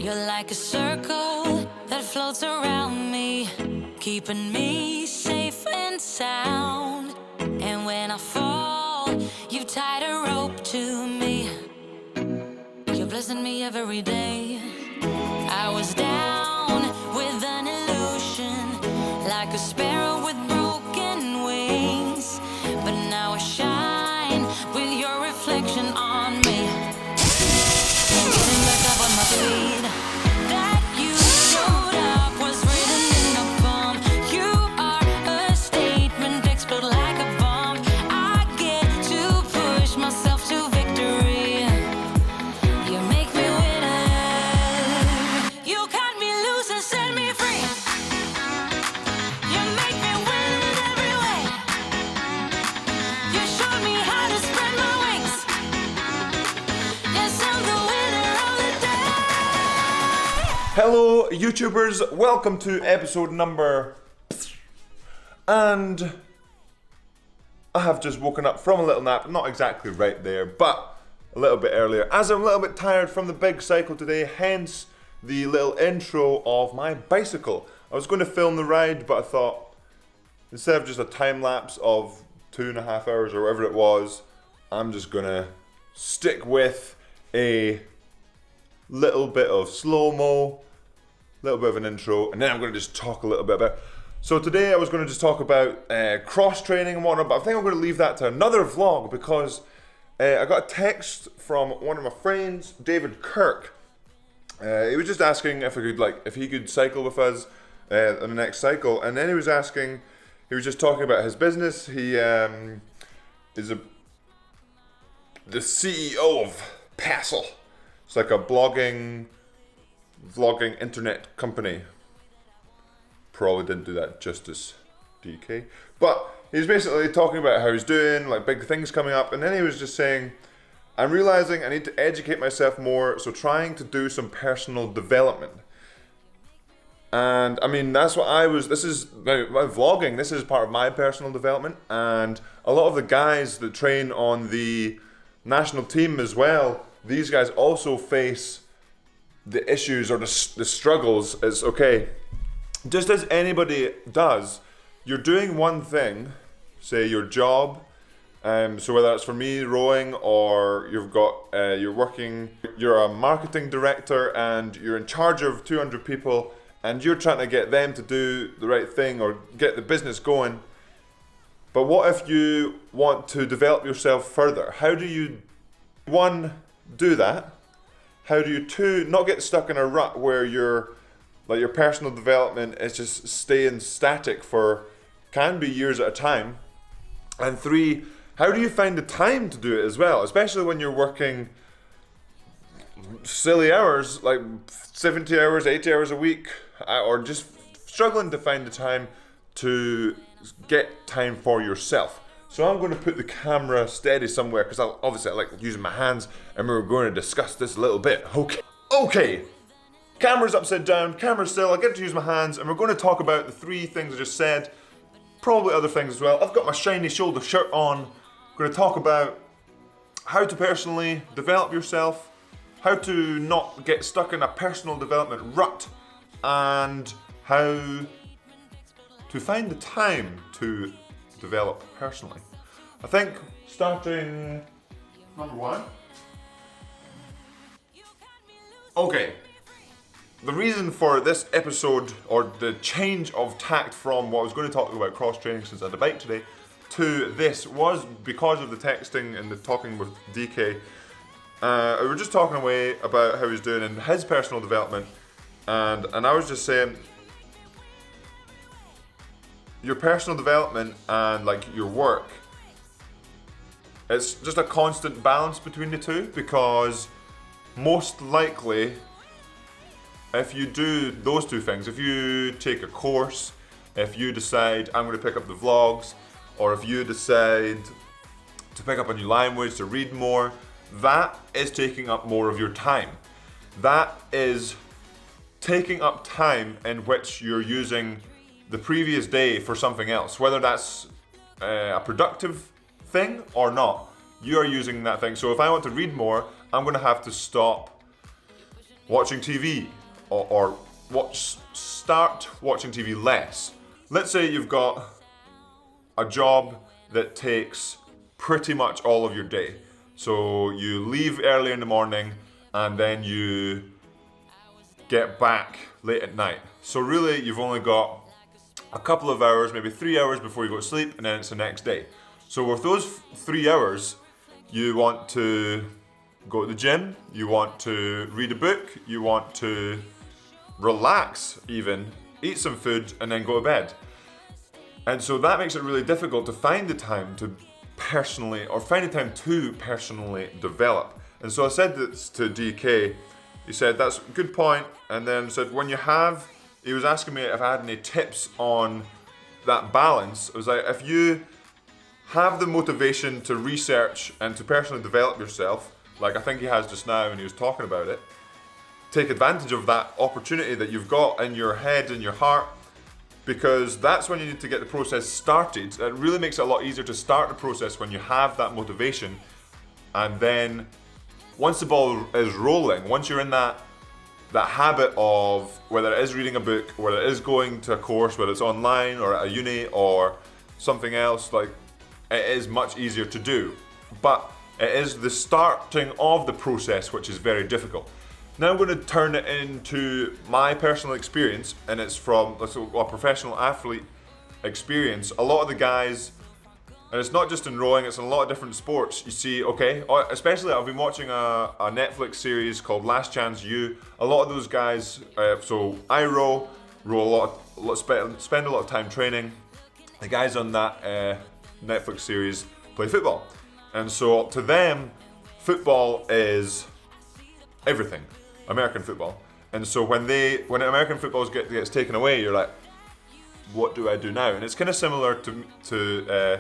You're like a circle that floats around me, keeping me safe and sound. And when I fall, you tied a rope to me. You're blessing me every day. I was down with an illusion, like a sparrow with broken wings. But now I shine with your reflection on me. I'm getting back up on my feet. That you showed up was written in a poem. You are a statement, explode like a bomb. I get to push myself to victory. You make me winner. You cut me loose and set me free. You make me win in every way. You showed me how to spread my wings. Yes, I'm the winner of the day. Hello YouTubers, welcome to episode number... And I have just woken up from a little nap, not exactly right there, but a little bit earlier, as I'm a little bit tired from the big cycle today, hence the little intro of my bicycle. I was going to film the ride, but I thought, instead of just a time lapse of 2.5 hours or whatever it was, I'm just gonna stick with a little bit of slow-mo, little bit of an intro, and then I'm gonna just talk a little bit about. So today I was gonna just talk about cross-training and whatnot, but I think I'm gonna leave that to another vlog because I got a text from one of my friends, David Kirk. He was just asking if he could cycle with us on the next cycle, and then he was just talking about his business. He is the CEO of Passle. It's like a vlogging internet company. Probably didn't do that justice, DK. But he was basically talking about how he's doing, like big things coming up, and then he was just saying, I'm realizing I need to educate myself more, so trying to do some personal development. And I mean, that's what this is my vlogging, this is part of my personal development, and a lot of the guys that train on the national team as well, these guys also face the issues or the struggles. Is okay, just as anybody does, you're doing one thing, say your job, so whether it's for me rowing, or you're a marketing director and you're in charge of 200 people and you're trying to get them to do the right thing or get the business going. But what if you want to develop yourself further? How do you, one, do that? How do you, two, not get stuck in a rut where your personal development is just staying static for, can be years at a time? And three, how do you find the time to do it as well? Especially when you're working silly hours, like 70 hours, 80 hours a week, or just struggling to find the time to get time for yourself. So I'm going to put the camera steady somewhere because obviously I like using my hands, and we're going to discuss this a little bit. Okay. Camera's upside down, camera's still, I get to use my hands, and we're going to talk about the three things I just said, probably other things as well. I've got my shiny shoulder shirt on. I'm going to talk about how to personally develop yourself, how to not get stuck in a personal development rut, and how to find the time to develop personally. I think starting number one. Okay. The reason for this episode, or the change of tact from what I was going to talk about cross-training since I had a bike today, to this was because of the texting and the talking with DK. We were just talking away about how he's doing in his personal development, and I was just saying, your personal development and like your work, it's just a constant balance between the two, because most likely, if you do those two things, if you take a course, if you decide I'm going to pick up the vlogs, or if you decide to pick up a new language, to read more, that is taking up more of your time. That is taking up time in which you're using the previous day for something else, whether that's a productive thing or not. You are using that thing. So if I want to read more, I'm going to have to stop watching TV or start watching TV less. Let's say you've got a job that takes pretty much all of your day. So you leave early in the morning and then you get back late at night. So really you've only got a couple of hours, maybe 3 hours before you go to sleep, and then it's the next day. So with those 3 hours, you want to go to the gym, you want to read a book, you want to relax even, eat some food, and then go to bed. And so that makes it really difficult to find the time to personally develop. And so I said this to DK, he said, that's a good point, and then said, he was asking me if I had any tips on that balance. It was like, if you have the motivation to research and to personally develop yourself, like I think he has just now when he was talking about it, take advantage of that opportunity that you've got in your head and your heart, because that's when you need to get the process started. It really makes it a lot easier to start the process when you have that motivation. And then once the ball is rolling, once you're in that habit of whether it is reading a book, whether it is going to a course, whether it's online or at a uni or something else, like it is much easier to do. But it is the starting of the process which is very difficult. Now I'm going to turn it into my personal experience, and it's from a professional athlete experience. A lot of the guys, and it's not just in rowing, it's in a lot of different sports. You see, especially I've been watching a Netflix series called Last Chance U. A lot of those guys, so I row spend a lot of time training. The guys on that Netflix series play football. And so to them, football is everything, American football. And so when American football gets taken away, you're like, what do I do now? And it's kind of similar to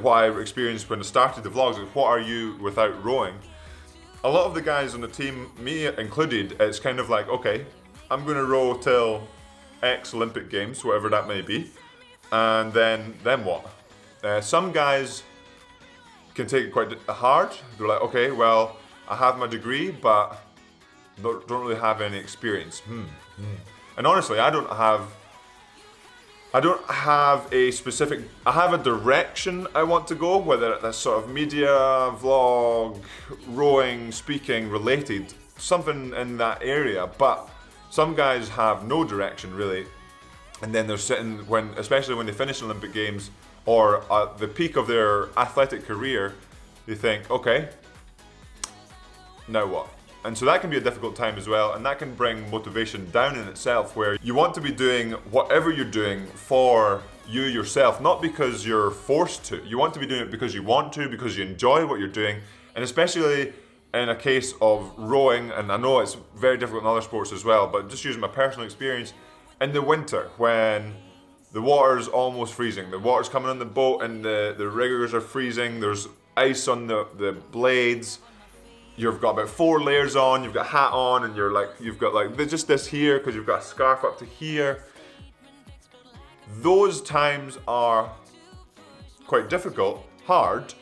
what I experienced when I started the vlogs. Like, what are you without rowing? A lot of the guys on the team, me included, it's kind of like, okay, I'm going to row till X Olympic Games, whatever that may be, and then what? Some guys can take it quite hard. They're like, okay, well, I have my degree, but don't really have any experience. And honestly, I have a direction I want to go, whether that's sort of media, vlog, rowing, speaking related, something in that area. But some guys have no direction really, and then they're sitting especially when they finish Olympic Games or at the peak of their athletic career, they think, okay, now what? And so that can be a difficult time as well, and that can bring motivation down in itself, where you want to be doing whatever you're doing for you yourself, not because you're forced to. You want to be doing it because you want to, because you enjoy what you're doing. And especially in a case of rowing, and I know it's very difficult in other sports as well, but just using my personal experience, in the winter when the water's almost freezing, the water's coming on the boat and the riggers are freezing, there's ice on the blades, you've got about 4 layers on, you've got a hat on, and you've got just this here because you've got a scarf up to here. Those times are quite difficult, hard,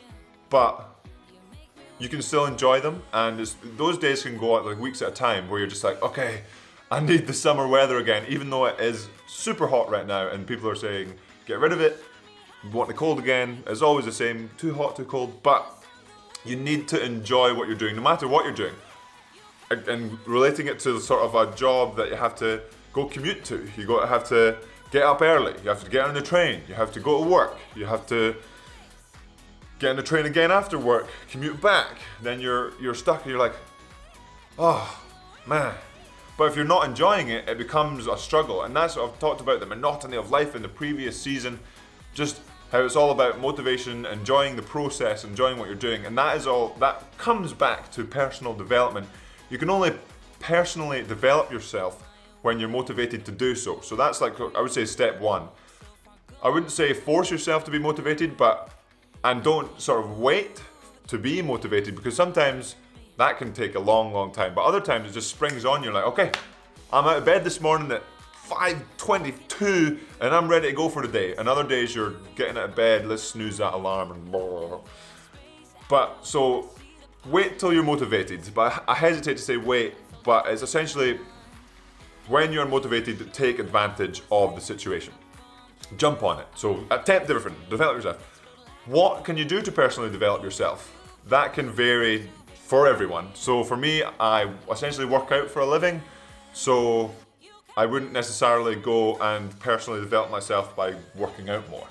but you can still enjoy them, and those days can go out like weeks at a time where you're just like, okay, I need the summer weather again, even though it is super hot right now and people are saying, get rid of it, you want the cold again. It's always the same, too hot, too cold, but you need to enjoy what you're doing, no matter what you're doing. And relating it to sort of a job that you have to go commute to, have to get up early, you have to get on the train, you have to go to work, you have to get on the train again after work, commute back, then you're stuck and you're like, oh man. But if you're not enjoying it, it becomes a struggle. And that's what I've talked about, the monotony of life in the previous season, just how it's all about motivation, enjoying the process, enjoying what you're doing. And that comes back to personal development. You can only personally develop yourself when you're motivated to do so. So that's like, I would say, step one. I wouldn't say force yourself to be motivated, and don't sort of wait to be motivated, because sometimes that can take a long, long time. But other times it just springs on. You're like, okay, I'm out of bed this morning at 5:22 and I'm ready to go for the day. And other days you're getting out of bed, let's snooze that alarm and blah. But so wait till you're motivated. But I hesitate to say wait, but it's essentially when you're motivated, take advantage of the situation. Jump on it. So attempt different, develop yourself. What can you do to personally develop yourself? That can vary for everyone. So for me, I essentially work out for a living, so I wouldn't necessarily go and personally develop myself by working out more.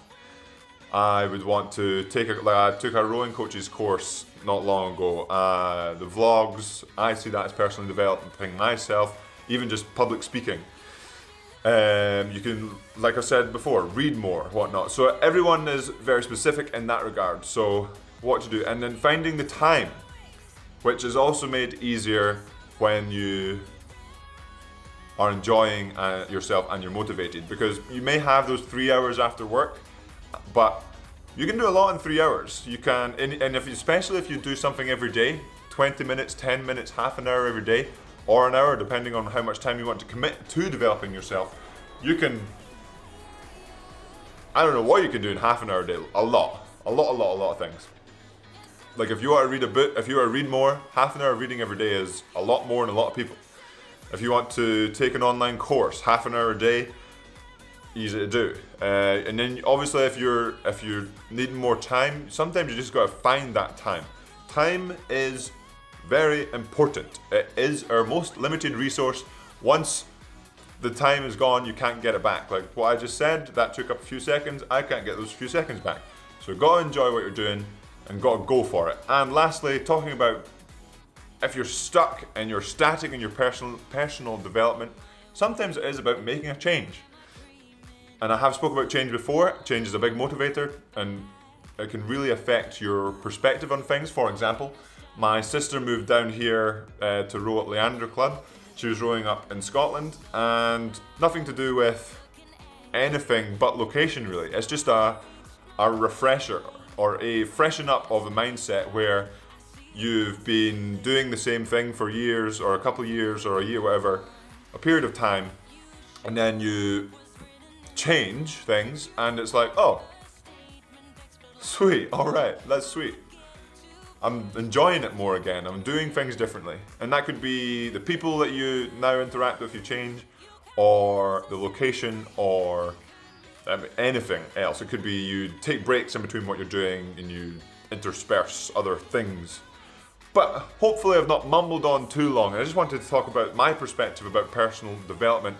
I would want to I took a rowing coach's course not long ago. The vlogs, I see that as personally developing myself, even just public speaking. You can, like I said before, read more, whatnot. So everyone is very specific in that regard. So what to do, and then finding the time, which is also made easier when you are enjoying yourself and you're motivated, because you may have those 3 hours after work, but you can do a lot in 3 hours. You can, and especially if you do something every day, 20 minutes, 10 minutes, half an hour every day, or an hour, depending on how much time you want to commit to developing yourself, you can, I don't know what you can do in half an hour a day. A lot of things. Like if you want to read a book, if you want to read more, half an hour of reading every day is a lot more than a lot of people. If you want to take an online course, half an hour a day, easy to do. And then obviously if you're needing more time, sometimes you just got to find that time. Time is very important. It is our most limited resource. Once the time is gone, you can't get it back. Like what I just said, that took up a few seconds, I can't get those few seconds back. So got to enjoy what you're doing and got to go for it. And lastly, talking about if you're stuck and you're static in your personal development, sometimes it is about making a change. And I have spoken about change before. Change is a big motivator and it can really affect your perspective on things. For example, my sister moved down here to row at Leander Club. She was rowing up in Scotland, and nothing to do with anything but location really. It's just a refresher or a freshen up of the mindset where you've been doing the same thing for years or a couple of years or a year, whatever, a period of time, and then you change things and it's like, oh, sweet, all right, that's sweet. I'm enjoying it more again. I'm doing things differently. And that could be the people that you now interact with, you change, or the location, or anything else. It could be you take breaks in between what you're doing and you intersperse other things. But hopefully I've not mumbled on too long. I just wanted to talk about my perspective about personal development.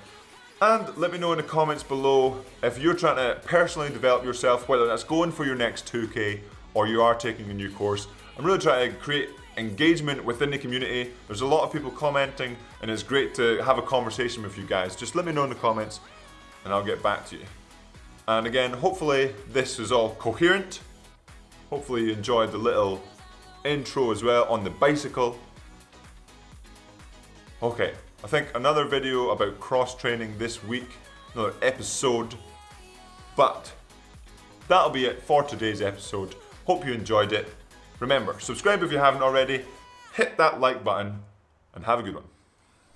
And let me know in the comments below if you're trying to personally develop yourself, whether that's going for your next 2K or you are taking a new course. I'm really trying to create engagement within the community. There's a lot of people commenting and it's great to have a conversation with you guys. Just let me know in the comments and I'll get back to you. And again, hopefully this is all coherent. Hopefully you enjoyed the little intro as well on the bicycle. Okay, I think another video about cross training this week, another episode. But that'll be it for today's episode. Hope you enjoyed it. Remember, subscribe if you haven't already, hit that like button, and have a good one.